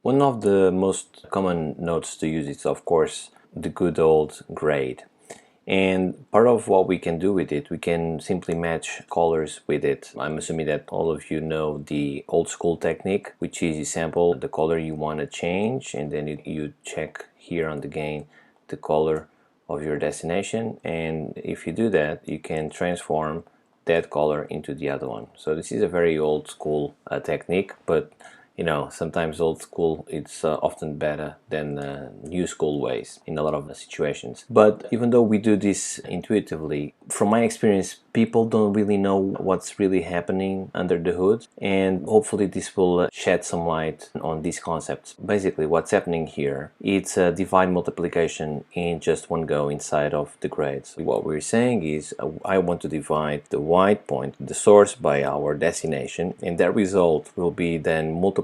One of the most common nodes to use is, of course, the good old grade. And part of what we can do with it, we can simply match colors with it. I'm assuming that all of you know the old school technique, which is you sample the color you want to change, and then you check here on the gain the color of your destination. And if you do that, you can transform that color into the other one. So this is a very old school technique, but you know, sometimes old school it's often better than new school ways in a lot of situations. But even though we do this intuitively, from my experience, people don't really know what's really happening under the hood, and hopefully this will shed some light on these concepts. Basically, what's happening here, it's a divide multiplication in just one go inside of the grades. What we're saying is I want to divide the white point, the source, by our destination, and that result will be then multiplied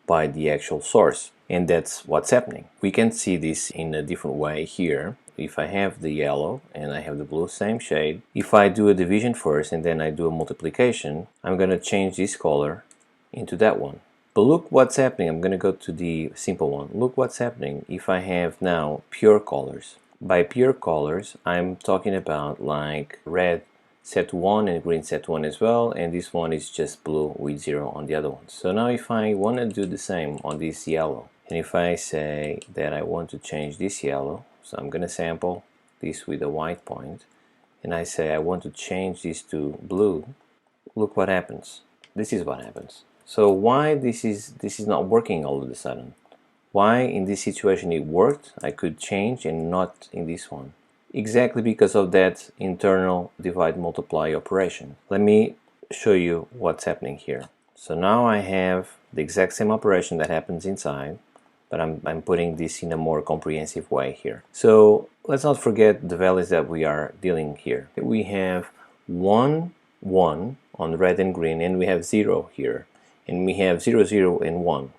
by the actual source. And that's what's happening. We can see this in a different way here. If I have the yellow and I have the blue, same shade, if I do a division first and then I do a multiplication, I'm going to change this color into that one. But look what's happening. I'm going to go to the simple one. Look what's happening if I have now pure colors. By pure colors, I'm talking about like red set to 1 and green set to 1 as well, and this one is just blue with 0 on the other one. So now if I want to do the same on this yellow, and if I say that I want to change this yellow, so I'm going to sample this with a white point, and I say I want to change this to blue, look what happens. This is what happens. So why this is not working all of a sudden? Why in this situation it worked, I could change, and not in this one? Exactly because of that internal divide multiply operation. Let me show you what's happening here. So now I have the exact same operation that happens inside, but I'm putting this in a more comprehensive way here. So let's not forget the values that we are dealing here. We have 1, 1 on red and green, and we have 0 here, and we have 0, 0 and 1.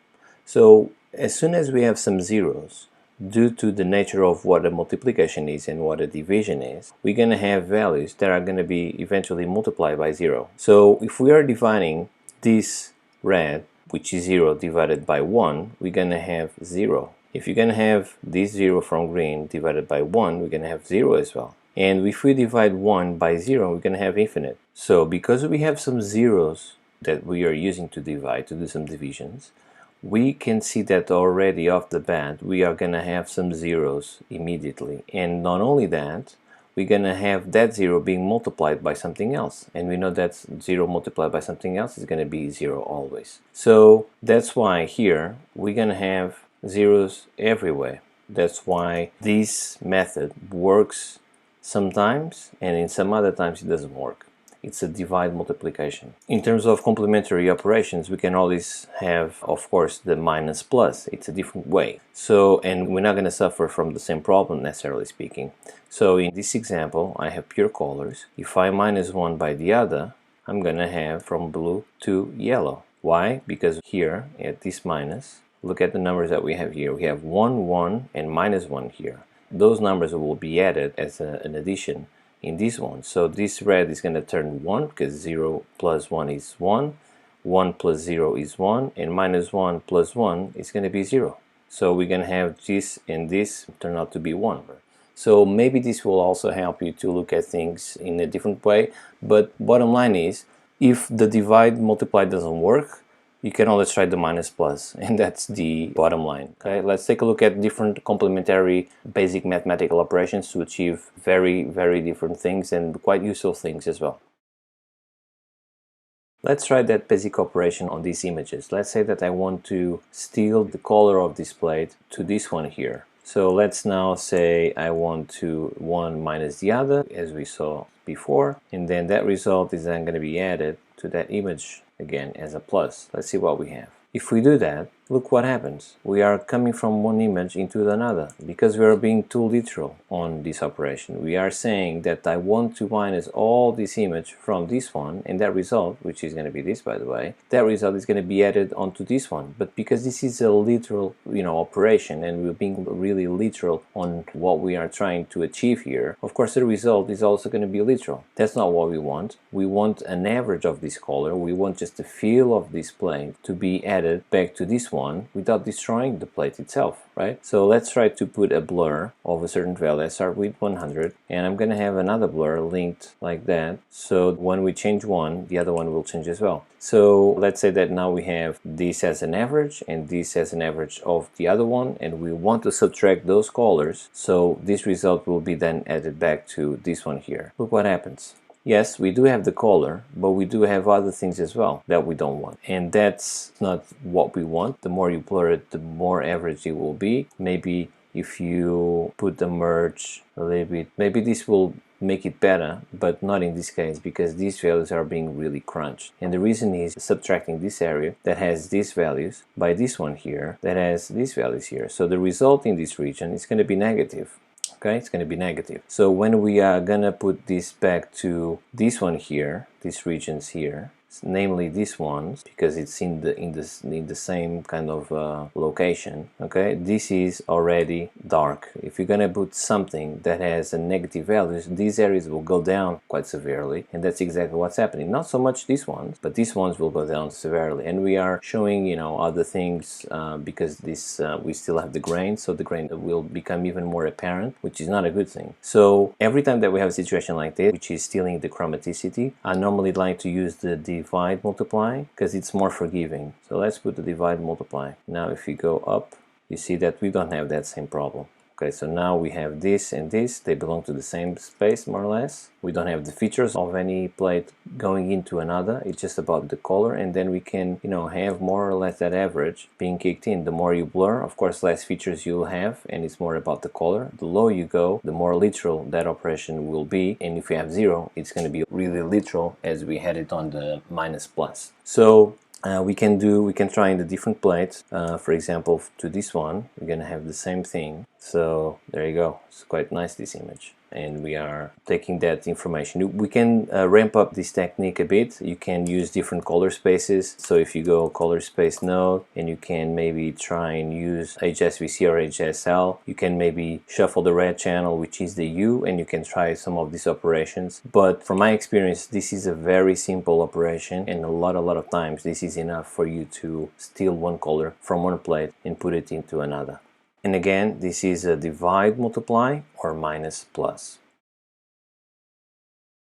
So as soon as we have some zeros, due to the nature of what a multiplication is and what a division is, we're going to have values that are going to be eventually multiplied by 0. So if we are dividing this red, which is 0, divided by 1, we're going to have 0. If you're going to have this 0 from green divided by 1, we're going to have 0 as well. And if we divide 1 by 0, we're going to have infinite. So because we have some zeros that we are using to divide, to do some divisions, we can see that already off the bat we are going to have some zeros immediately. And not only that, we're going to have that 0 being multiplied by something else. And we know that 0 multiplied by something else is going to be 0 always. So that's why here we're going to have zeros everywhere. That's why this method works sometimes, and in some other times it doesn't work. It's a divide multiplication. In terms of complementary operations, we can always have, of course, the minus plus. It's a different way. So, and we're not going to suffer from the same problem, necessarily speaking. So in this example, I have pure colors. If I minus one by the other, I'm going to have from blue to yellow. Why? Because here at this minus, look at the numbers that we have here. We have 1, 1 and minus 1 here. Those numbers will be added as an addition in this one. So this red is going to turn 1 because 0 plus 1 is 1, 1 plus 0 is 1, and minus 1 plus 1 is going to be 0. So we're going to have this and this turn out to be 1. So maybe this will also help you to look at things in a different way, but bottom line is, if the divide multiply doesn't work, you can always try the minus plus, and that's the bottom line. Okay, let's take a look at different complementary basic mathematical operations to achieve very, very different things and quite useful things as well. Let's try that basic operation on these images. Let's say that I want to steal the color of this plate to this one here. So let's now say I want to one minus the other, as we saw before, and then that result is then going to be added to that image again as a plus. Let's see what we have. If we do that, look what happens. We are coming from one image into another because we are being too literal on this operation. We are saying that I want to minus all this image from this one, and that result, which is going to be this by the way, that result is going to be added onto this one. But because this is a literal, operation, and we're being really literal on what we are trying to achieve here, of course the result is also going to be literal. That's not what we want. We want an average of this color. We want just the feel of this plane to be added back to this one without destroying the plate itself, right? So let's try to put a blur of a certain value. Let's start with 100, and I'm going to have another blur linked like that. So when we change one, the other one will change as well. So let's say that now we have this as an average and this as an average of the other one, and we want to subtract those colors. So this result will be then added back to this one here. Look what happens. Yes, we do have the color, but we do have other things as well that we don't want. And that's not what we want. The more you blur it, the more average it will be. Maybe if you put the merge a little bit, maybe this will make it better, but not in this case because these values are being really crunched. And the reason is subtracting this area that has these values by this one here that has these values here. So the result in this region is going to be negative. Okay, it's going to be negative. So when we are going to put this back to this one here, these regions here, namely these ones, because it's in the same kind of location. Okay, this is already dark. If you're gonna put something that has a negative values, these areas will go down quite severely, and that's exactly what's happening. Not so much these ones, but these ones will go down severely. And we are showing, you know, other things because this we still have the grain, so the grain will become even more apparent, which is not a good thing. So every time that we have a situation like this, which is stealing the chromaticity, I normally like to use the divide multiply because it's more forgiving. So let's put the divide multiply. Now if you go up, you see that we don't have that same problem. Okay, so now we have this and this, they belong to the same space more or less. We don't have the features of any plate going into another, it's just about the color, and then we can, you know, have more or less that average being kicked in. The more you blur, of course, less features you'll have, and it's more about the color. The lower you go, the more literal that operation will be, and if you have 0, it's going to be really literal as we had it on the minus plus. So we can try in the different plates. For example, to this one, we're gonna have the same thing. So there you go. It's quite nice, this image. And we are taking that information. We can ramp up this technique a bit. You can use different color spaces. So if you go color space node, and you can maybe try and use HSVC or HSL, you can maybe shuffle the red channel, which is the U, and you can try some of these operations. But from my experience, this is a very simple operation, and a lot of times this is enough for you to steal one color from one plate and put it into another. And again, this is a divide multiply or minus plus.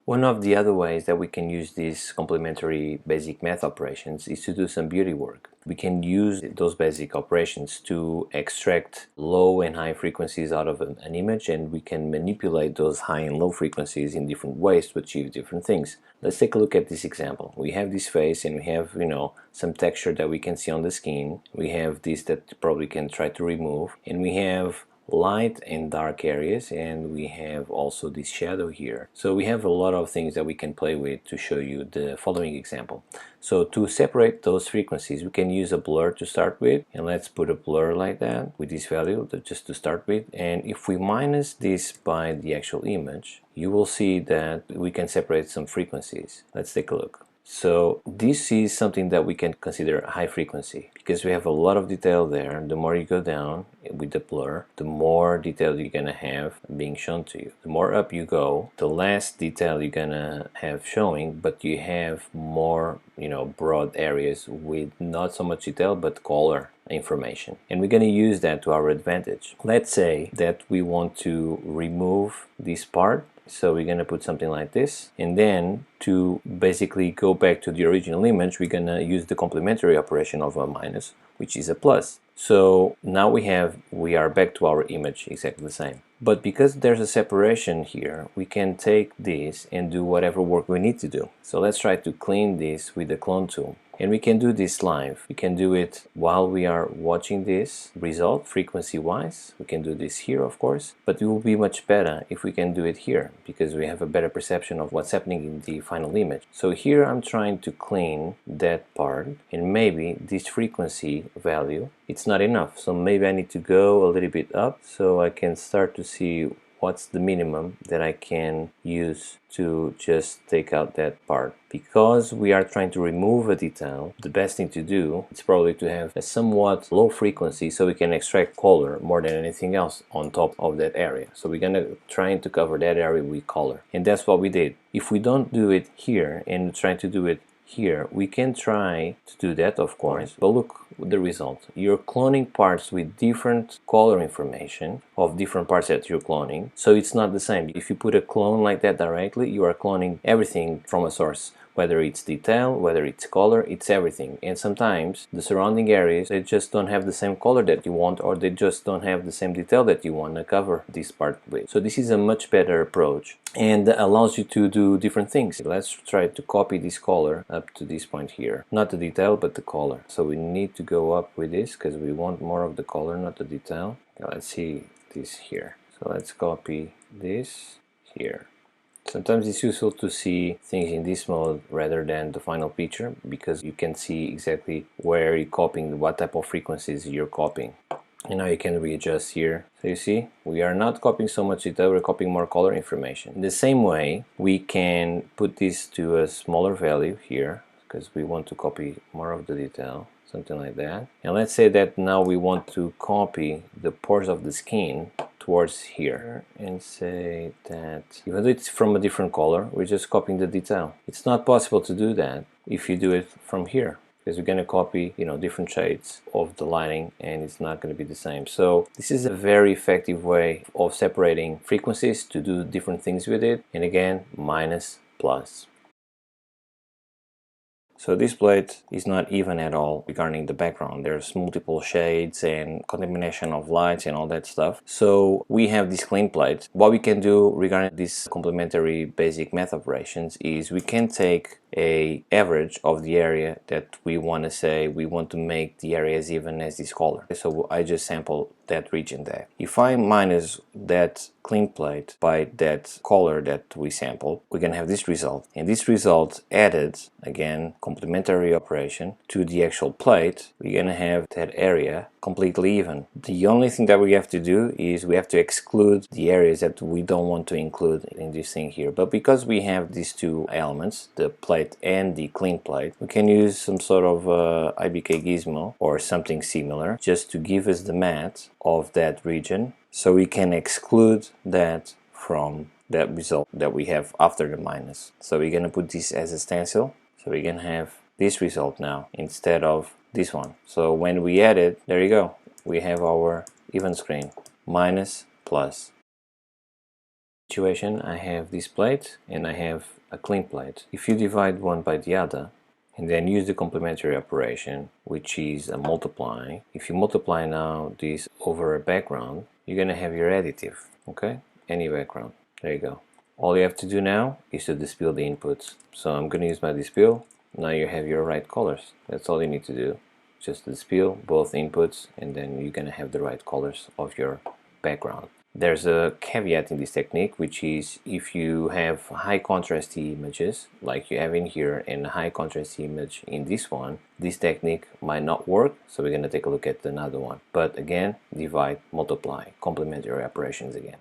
One of the other ways that we can use these complementary basic math operations is to do some beauty work. We can use those basic operations to extract low and high frequencies out of an image, and we can manipulate those high and low frequencies in different ways to achieve different things. Let's take a look at this example. We have this face, and we have, you know, some texture that we can see on the skin. We have this that probably can try to remove, and we have light and dark areas, and we have also this shadow here. So we have a lot of things that we can play with to show you the following example. So to separate those frequencies, we can use a blur to start with, and let's put a blur like that with this value just to start with. And if we minus this by the actual image, you will see that we can separate some frequencies. Let's take a look. So this is something that we can consider high frequency because we have a lot of detail there. The more you go down with the blur, the more detail you're gonna have being shown to you. The more up you go, the less detail you're gonna have showing, but you have more, you know, broad areas with not so much detail but color information. And we're going to use that to our advantage. Let's say that we want to remove this part. So we're going to put something like this, and then to basically go back to the original image, we're going to use the complementary operation of a minus, which is a plus. So now we are back to our image exactly the same. But because there's a separation here, we can take this and do whatever work we need to do. So let's try to clean this with the clone tool. And we can do this live. We can do it while we are watching this result frequency-wise. We can do this here, of course, but it will be much better if we can do it here because we have a better perception of what's happening in the final image. So here I'm trying to clean that part, and maybe this frequency value, it's not enough. So maybe I need to go a little bit up so I can start to see what's the minimum that I can use to just take out that part. Because we are trying to remove a detail, the best thing to do is probably to have a somewhat low frequency so we can extract color more than anything else on top of that area. So we're gonna try to cover that area with color, and that's what we did. If we don't do it here and try to do it here, we can try to do that, of course, but look the result. You're cloning parts with different color information of different parts that you're cloning, so it's not the same. If you put a clone like that directly, you are cloning everything from a source, whether it's detail, whether it's color, it's everything. And sometimes the surrounding areas, they just don't have the same color that you want, or they just don't have the same detail that you want to cover this part with. So this is a much better approach and allows you to do different things. Let's try to copy this color up to this point here. Not the detail, but the color. So we need to go up with this because we want more of the color, not the detail. Now let's see this here. So let's copy this here. Sometimes it's useful to see things in this mode rather than the final picture, because you can see exactly where you're copying, what type of frequencies you're copying. And now you can readjust here. So you see, we are not copying so much detail, we're copying more color information. In the same way, we can put this to a smaller value here, because we want to copy more of the detail, something like that. And let's say that now we want to copy the pores of the skin towards here, and say that even though it's from a different color, we're just copying the detail. It's not possible to do that if you do it from here, because you're going to copy, different shades of the lighting, and it's not going to be the same. So this is a very effective way of separating frequencies to do different things with it. And again, minus, plus. So this plate is not even at all regarding the background. There's multiple shades and combination of lights and all that stuff. So we have this clean plate. What we can do regarding this complementary basic math operations is we can take a average of the area that we want to say we want to make the area as even as this color. So I just sample that region there. If I minus that clean plate by that color that we sampled, we're gonna have this result. And this result added, again, complementary operation to the actual plate, we're gonna have that area completely even. The only thing that we have to do is we have to exclude the areas that we don't want to include in this thing here. But because we have these two elements, the plate and the clean plate, we can use some sort of IBK gizmo or something similar just to give us the math of that region, so we can exclude that from that result that we have after the minus. So we're gonna put this as a stencil, so we can have this result now instead of this one. So when we add it, there you go, we have our even screen, minus, plus. Situation, I have this plate and I have a clean plate. If you divide one by the other and then use the complementary operation, which is a multiply, if you multiply now this over a background, you're gonna have your additive, okay? Any background, there you go. All you have to do now is to dispel the inputs. So I'm gonna use my dispel. Now you have your right colors. That's all you need to do. Just dispel both inputs, and then you're gonna have the right colors of your background. There's a caveat in this technique, which is if you have high contrast images like you have in here and a high contrast image in this one, this technique might not work. So we're going to take a look at another one. But again, divide, multiply, complementary operations again.